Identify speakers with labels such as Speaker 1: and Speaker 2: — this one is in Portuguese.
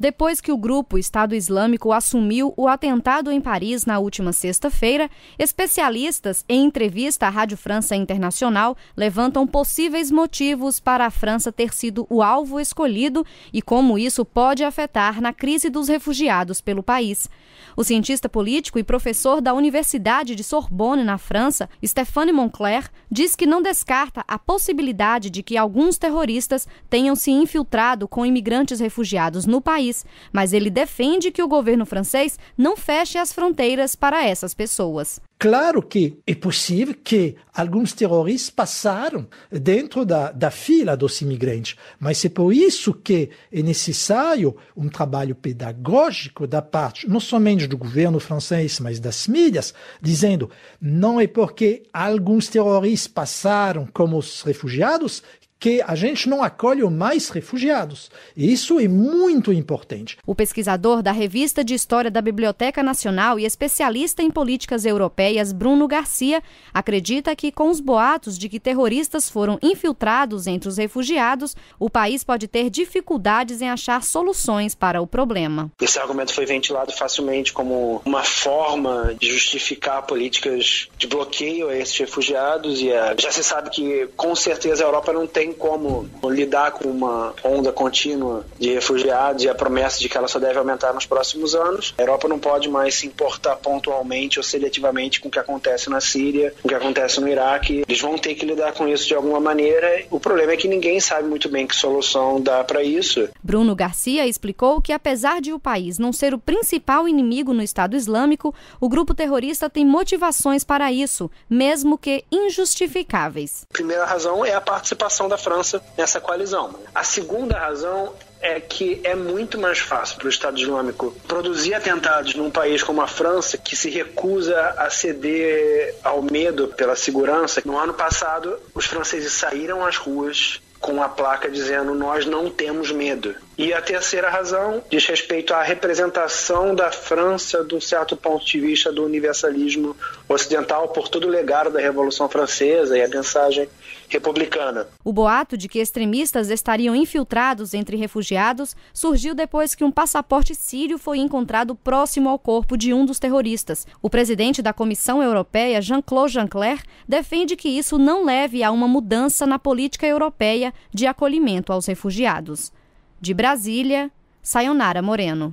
Speaker 1: Depois que o grupo Estado Islâmico assumiu o atentado em Paris na última sexta-feira, especialistas, em entrevista à Rádio França Internacional, levantam possíveis motivos para a França ter sido o alvo escolhido e como isso pode afetar na crise dos refugiados pelo país. O cientista político e professor da Universidade de Sorbonne, na França, Stéphane Moncler, diz que não descarta a possibilidade de que alguns terroristas tenham se infiltrado com imigrantes refugiados no país, mas ele defende que o governo francês não feche as fronteiras para essas pessoas.
Speaker 2: Claro que é possível que alguns terroristas passaram dentro da fila dos imigrantes, mas é por isso que é necessário um trabalho pedagógico da parte, não somente do governo francês, mas das mídias, dizendo não é porque alguns terroristas passaram como os refugiados que a gente não acolhe mais refugiados. E isso é muito importante.
Speaker 1: O pesquisador da Revista de História da Biblioteca Nacional e especialista em políticas europeias, Bruno Garcia, acredita que com os boatos de que terroristas foram infiltrados entre os refugiados, o país pode ter dificuldades em achar soluções para o problema.
Speaker 3: Esse argumento foi ventilado facilmente como uma forma de justificar políticas de bloqueio a esses refugiados e já se sabe que com certeza a Europa não tem como lidar com uma onda contínua de refugiados e a promessa de que ela só deve aumentar nos próximos anos. A Europa não pode mais se importar pontualmente ou seletivamente com o que acontece na Síria, com o que acontece no Iraque. Eles vão ter que lidar com isso de alguma maneira. O problema é que ninguém sabe muito bem que solução dá para isso.
Speaker 1: Bruno Garcia explicou que, apesar de o país não ser o principal inimigo no Estado Islâmico, o grupo terrorista tem motivações para isso, mesmo que injustificáveis.
Speaker 3: A primeira razão é a participação da França nessa coalizão. A segunda razão é que é muito mais fácil para o Estado Islâmico produzir atentados num país como a França, que se recusa a ceder ao medo pela segurança. No ano passado, os franceses saíram às ruas com a placa dizendo nós não temos medo. E a terceira razão diz respeito à representação da França de um certo ponto de vista do universalismo ocidental por todo o legado da Revolução Francesa e a mensagem republicana.
Speaker 1: O boato de que extremistas estariam infiltrados entre refugiados surgiu depois que um passaporte sírio foi encontrado próximo ao corpo de um dos terroristas. O presidente da Comissão Europeia, Jean-Claude Juncker, defende que isso não leve a uma mudança na política europeia de acolhimento aos refugiados. De Brasília, Sayonara Moreno.